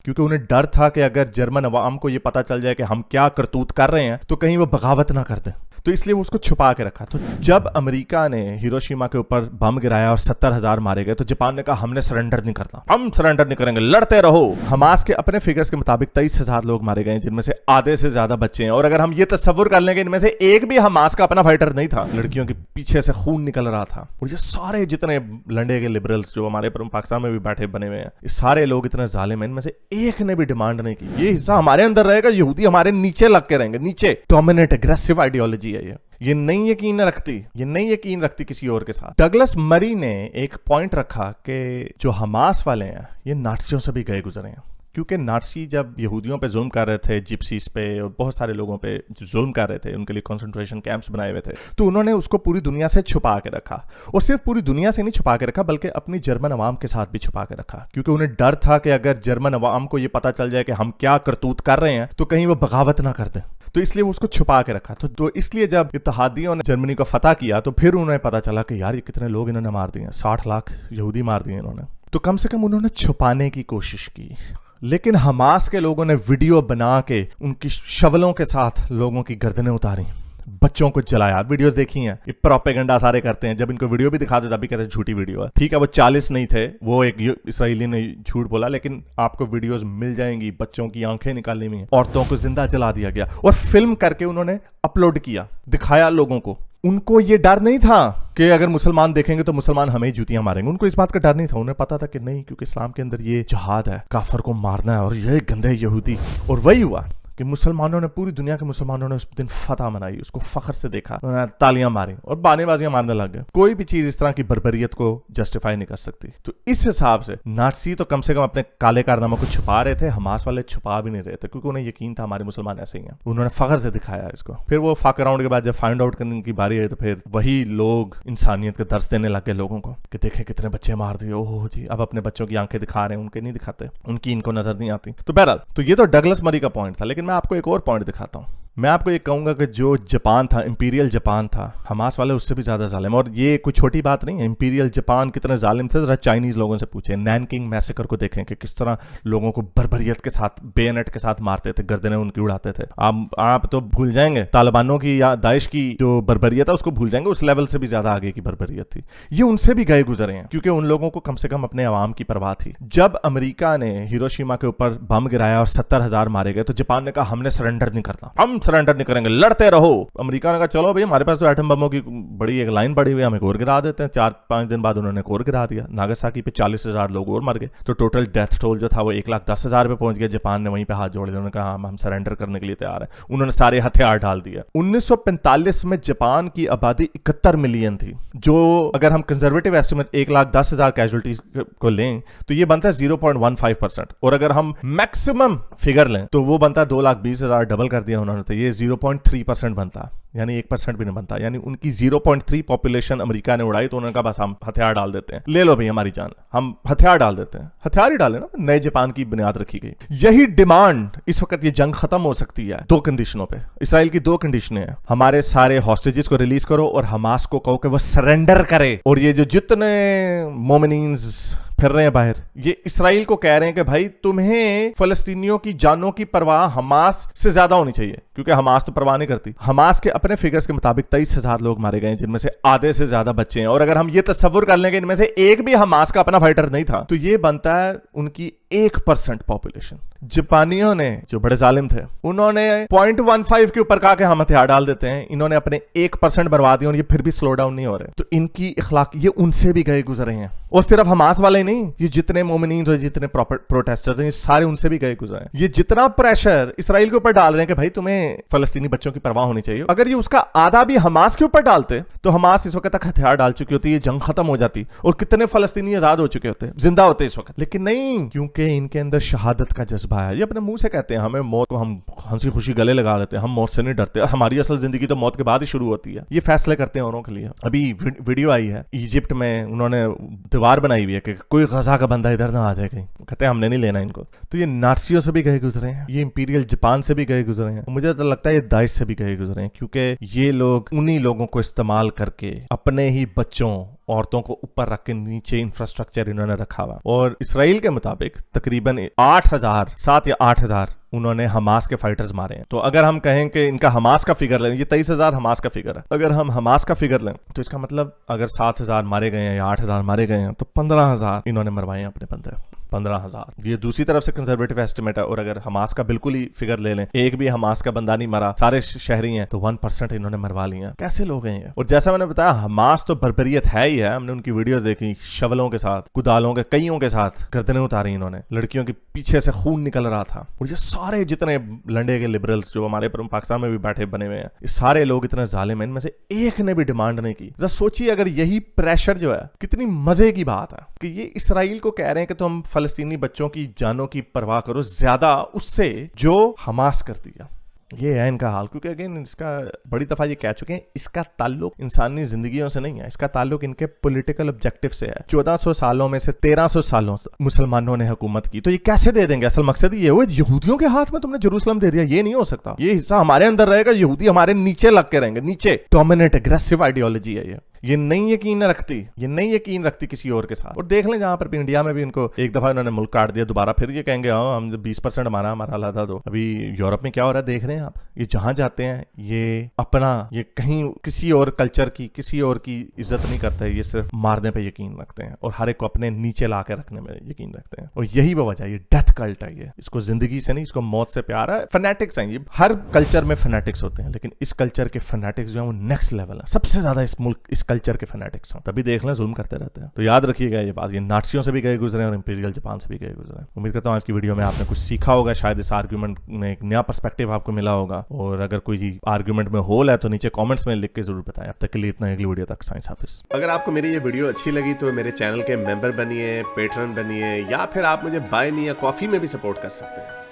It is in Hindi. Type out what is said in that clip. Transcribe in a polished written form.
क्योंकि उन्हें डर था कि अगर जर्मन अवाम को ये पता चल जाए कि हम क्या करतूत कर रहे हैं तो कहीं वो बगावत ना कर दें, तो इसलिए वो उसको छुपा के रखा। तो जब अमेरिका ने हिरोशिमा के ऊपर बम गिराया और 70,000 मारे गए तो जापान ने कहा हमने सरेंडर नहीं करना, हम सरेंडर नहीं करेंगे, लड़ते रहो। हमास के अपने फिगर्स के मुताबिक 23,000 लोग मारे गए, जिनमें से आधे से ज्यादा बच्चे हैं। और अगर हम ये तस्वुर कर लेंगे इनमें से एक भी हमास का अपना फाइटर नहीं था, लड़कियों के पीछे से खून निकल रहा था। और ये सारे जितने लंडे के लिबरल्स जो हमारे पाकिस्तान में भी बैठे बने हुए हैं, ये सारे लोग इतने जालिम हैं, इनमें से एक ने भी डिमांड नहीं की ये हिस्सा हमारे अंदर रहेगा, यहूदी हमारे नीचे लग के रहेंगे, नीचे। डोमिनेट एग्रेसिव आइडियोलॉजी है ये नहीं यकीन रखती किसी और के साथ। डगलस मरी ने एक पॉइंट रखा कि जो हमास वाले हैं ये नाट्सियों से भी गए गुजरे हैं, क्योंकि नाट्सी जब यहूदियों पे जुल्म कर रहे थे, जिप्सीज पे और बहुत सारे लोगों पे जुल्म कर रहे थे, उनके लिए कंसंट्रेशन कैंप्स बनाए हुए थे, तो उन्होंने उसको पूरी दुनिया से छुपा के रखा। और सिर्फ पूरी दुनिया से नहीं छुपा के रखा बल्कि अपनी जर्मन अवाम के साथ भी छुपा के रखा, क्योंकि उन्हें डर था कि अगर जर्मन अवाम को ये पता चल जाए कि हम क्या करतूत कर रहे हैं तो कहीं वो बगावत ना कर दें, तो इसलिए वो उसको छुपा के रखा। तो इसलिए जब इत्तेहादियों ने जर्मनी को फतह किया तो फिर उन्हें पता चला कि यार ये कितने लोग इन्होंने मार दिए, 60 लाख यहूदी मार दिए इन्होंने। तो कम से कम उन्होंने छुपाने की कोशिश की। लेकिन हमास के लोगों ने वीडियो बना के उनकी शवलों के साथ लोगों की गर्दनें उतारी, बच्चों को जलाया। वीडियोस देखी हैं, ये प्रोपेगेंडा सारे करते हैं। जब इनको वीडियो भी दिखा देता तभी कहते हैं झूठी वीडियो है। ठीक है, वो 40 नहीं थे, वो एक इसराइली ने झूठ बोला, लेकिन आपको वीडियोस मिल जाएंगी। बच्चों की आंखें निकाली हुई, औरतों को जिंदा जला दिया गया और फिल्म करके उन्होंने अपलोड किया, दिखाया लोगों को। उनको ये डर नहीं था कि अगर मुसलमान देखेंगे तो मुसलमान हमें ही जूतियां मारेंगे, उनको इस बात का डर नहीं था। उन्हें पता था कि नहीं, क्योंकि इस्लाम के अंदर ये जहाद है, काफर को मारना है और ये गंदे यहूदी। और वही हुआ कि मुसलमानों ने, पूरी दुनिया के मुसलमानों ने उस दिन फतह मनाई, उसको फख्र से देखा, तालियां मारी और बानेबाजियां मारने लग गए। कोई भी चीज इस तरह की बर्बरियत को जस्टिफाई नहीं कर सकती। तो इस हिसाब से नाट्सी तो कम से कम अपने काले कारनामों को छुपा रहे थे, हमास वाले छुपा भी नहीं रहे थे, क्योंकि उन्हें यकीन था हमारे मुसलमान ऐसे ही हैं। उन्होंने फख्र से दिखाया इसको। फिर वो फाक राउंड के बाद जब फाइंड आउट करने की बारी आई तो फिर वही लोग इंसानियत के दर्स देने लग गए लोगों को कि देखें कितने बच्चे मार दिए। ओह जी, अब अपने बच्चों की आंखें दिखा रहे हैं, उनके नहीं दिखाते, उनकी इनको नजर नहीं आती। तो बहरहाल, तो ये तो डगलस मरी का पॉइंट था। लेकिन मैं आपको एक और पॉइंट दिखाता हूं। मैं आपको ये कहूंगा कि जो जापान था, इंपीरियल जापान था, हमास वाले उससे भी ज्यादा जालिम। और ये कोई छोटी बात नहीं है, इंपीरियल जापान कितने जालिम थे जरा चाइनीज लोगों से पूछे। नैनकिंग मैसेकर को देखें कि किस तरह लोगों को बर्बरियत के साथ, बेयनेट के साथ मारते थे, गर्दनें उनकी उड़ाते थे। आप तो भूल जाएंगे तालिबानों की या दाइश की जो बर्बरियत है, उसको भूल जाएंगे। उस लेवल से भी ज्यादा आगे की बर्बरियत थी। ये उनसे भी गए गुजरे हैं, क्योंकि उन लोगों को कम से कम अपने अवाम की परवाह थी। जब अमेरिका ने हिरोशिमा के ऊपर बम गिराया और 70,000 मारे गए तो जापान ने कहा हमने सरेंडर नहीं करना, हम सरेंडर नहीं करेंगे, लड़ते रहो। अमेरिका ने कहा चलो भाई, हमारे पास तो एटम बमों की बड़ी एक लाइन पड़ी हुई है, हम एक और गिरा देते हैं। 4-5 दिन बाद उन्होंने एक और गिरा दिया। नागासाकी पे 40,000 लोग और मर गए। तो टोटल डेथ टोल जो था वो 1,10,000 पे पहुंच गया। जापान ने वहीं पे हाथ जोड़ दिया, उन्होंने कहा हम सरेंडर करने के लिए तैयार है। उन्होंने सारे हथियार डाल दिए। 1945 में जापान की आबादी 71 मिलियन थी, जो अगर हम कंजर्वेटिव एस्टिमेट 1,10,000 कैजुअलिटी को लें तो ये बनता है 0.15%। और अगर हम मैक्सिमम फिगर लें तो वो बनता है 2,20,000। डबल कर दिया उन्होंने, तो ये 0.3% बनता, यानी 1% भी नहीं बनता। यानी उनकी 0.3 पॉपुलेशन अमेरिका ने उड़ाई। तो उन्होंने कहा बस हम हथियार डाल देते हैं, ले लो भाई हमारी जान, हम हथियार डाल देते हैं। हथियार ही डाले ना, नए जापान की बुनियाद रखी गई। यही डिमांड इस वक्त, ये जंग खत्म हो सकती है 2 कंडीशनों पे। इसराइल की 2 कंडीशनें हैं, हमारे सारे हॉस्टेजेस को रिलीज करो और हमास को कहो कि वो सरेंडर करे। और ये जो जितने मोमिनीन्स फिर रहे हैं बाहर, ये इसराइल को कह रहे हैं कि भाई तुम्हें फलस्तीनियों की जानों की परवाह हमास से ज्यादा होनी चाहिए, क्योंकि हमास तो परवाह नहीं करती। हमास के अपने फिगर्स के मुताबिक 23,000 लोग मारे गए, जिनमें से आधे से ज्यादा बच्चे हैं। और अगर हम ये तस्वुर कर लेंगे इनमें से एक भी हमास का अपना फाइटर नहीं था, तो ये बनता है उनकी 1% पॉपुलेशन। जापानियों ने, जो बड़े जालिम थे, उन्होंने 0.15 के ऊपर कहा कि हम हथियार डाल देते हैं। इन्होंने अपने 1% बर्बाद दिए और ये फिर भी स्लो डाउन नहीं हो रहे। तो इनकी इखलाक, ये उनसे भी गए गुजरे हैं। और सिर्फ हमास वाले नहीं, ये जितने मोमिनीन और जितने प्रोटेस्टर्स हैं, ये सारे उनसे भी गए गुजरे हैं। ये जितना प्रेशर इसराइल के ऊपर डाल रहे हैं कि भाई तुम्हें फलस्तीनी बच्चों की परवाह होनी चाहिए, अगर ये उसका आधा भी हमास के ऊपर डालते तो हमास इस वक्त तक हथियार डाल चुकी होती, ये जंग खत्म हो जाती और कितने फलस्तीनी आजाद हो चुके होते, जिंदा होते इस वक्त। लेकिन नहीं, क्योंकि इनके अंदर शहादत का जज्बा है। ये अपने मुंह से कहते हैं हमें मौत को हम हंसी खुशी गले लगा लेते हैं, हम मौत से नहीं डरते, हमारी असल जिंदगी तो मौत के बाद ही शुरू होती है। ये फैसले करते हैं औरों के लिए। अभी वीडियो आई है इजिप्ट में, उन्होंने दीवार बनाई हुई है कि कोई गजा का बंदा इधर ना आ जाए कहीं, कहते हैं हमने नहीं लेना इनको। तो ये नाट्सियों से भी गए गुजरे हैं, ये इंपीरियल जापान से भी गए गुजरे हैं, मुझे तो लगता है ये दाइश से भी गए गुजरे हैं, क्योंकि ये लोग उन्हीं लोगों को इस्तेमाल करके अपने ही बच्चों औरतों को ऊपर रख के नीचे इंफ्रास्ट्रक्चर इन्होंने रखा हुआ। और इसराइल के मुताबिक तकरीबन 8,000 7 या 8,000 उन्होंने हमास के फाइटर्स मारे हैं। तो अगर हम कहें कि इनका हमास का फिगर लें, ये 23,000 हमास का फिगर है, अगर हम हमास का फिगर लें तो इसका मतलब अगर 7,000 मारे गए हैं या 8,000 मारे गए हैं तो 15,000 इन्होंने मरवाए हैं अपने बंदे। 15,000 ये दूसरी तरफ से कंजर्वेटिव एस्टिमेट है। और अगर हमास का बिल्कुल ही फिगर ले लें, एक भी हमास का बंदा नहीं मरा, सारे शहरी हैं, तो 1% इन्होंने मरवा लिया। कैसे लोग हैं ये? और जैसा मैंने बताया, हमास तो बर्बरियत है ही है। हमने उनकी वीडियोस देखी, शवलों के साथ, कुदालों के कईयों के साथ गर्दनें उतारी इन्होंने, लड़कियों के पीछे से खून निकल रहा था। और ये सारे जितने लंडे के लिबरल्स जो हमारे पाकिस्तान में भी बैठे बने हुए हैं, ये सारे लोग इतने जालिम हैं, इनमें से एक ने भी डिमांड नहीं की। जरा सोचिए, अगर यही प्रेशर जो है, कितनी मजे की बात है कि ये इसराइल को कह रहे हैं कि तुम फलस्तीनी बच्चों की जानों की परवाह करो ज्यादा उससे जो हमास कर दिया। ये है इनका हाल। क्योंकि अगेन इसका बड़ी दफा ये कह चुके हैं, इसका ताल्लुक इंसानी जिंदगियों से नहीं है, इसका ताल्लुक इनके पॉलिटिकल ऑब्जेक्टिव से है। 1400 सालों में से 1300 सालों मुसलमानों ने हुकूमत की, तो ये कैसे दे देंगे? असल मकसद ये हुआ, यहूदियों के हाथ में तुमने जेरूसलम दे दिया, ये नहीं हो सकता। ये हिस्सा हमारे अंदर रहेगा, यहूदी हमारे नीचे लग के रहेंगे, नीचे। डोमिनेट एग्रेसिव आइडियोलॉजी है ये नहीं यकीन रखती किसी और के साथ। और देख लें, जहां पर भी इंडिया में भी इनको एक दफा इन्होंने मुल्क काट दिया, दोबारा फिर ये कहेंगे हाँ हम 20% हमारा अलादा दो। अभी यूरोप में क्या हो रहा है देख रहे हैं आप। ये जहां जाते हैं ये कहीं किसी और कल्चर की, किसी और की इज्जत नहीं करते, ये सिर्फ मारने पे यकीन रखते हैं और हर एक को अपने नीचे ला के रखने में यकीन रखते हैं। और यही वो वजह, ये डेथ कल्ट है। ये इसको जिंदगी से नहीं, इसको मौत से प्यार है। फैनेटिक्स हैं ये, हर कल्चर में फैनेटिक्स होते हैं, लेकिन इस कल्चर के फैनेटिक्स जो है वो नेक्स्ट लेवल है। सबसे ज्यादा इस मुल्क इस कल्चर के फैनेटिक्स हैं। तभी देख लें, जुल्म करते रहते हैं। तो याद रखिएगा ये बात, ये नाट्सियों से भी गए गुजरे और इंपीरियल जापान से भी गए गुजरे। उम्मीद करता हूँ आज की वीडियो में आपने कुछ सीखा होगा, शायद इस आर्ग्यूमेंट में एक नया पर्सपेक्टिव आपको मिला होगा। और अगर कोई आर्ग्यूमेंट में होल है तो नीचे कमेंट्स में लिख के जरूर बताएं। अब तक के लिए इतना, अगली वीडियो तक साइंस हाफिज। अगर आपको मेरी ये वीडियो अच्छी लगी तो मेरे चैनल के मेंबर बनिए, पेट्रन बनिए, या फिर आप मुझे बाय मी या कॉफी में भी सपोर्ट कर सकते हैं।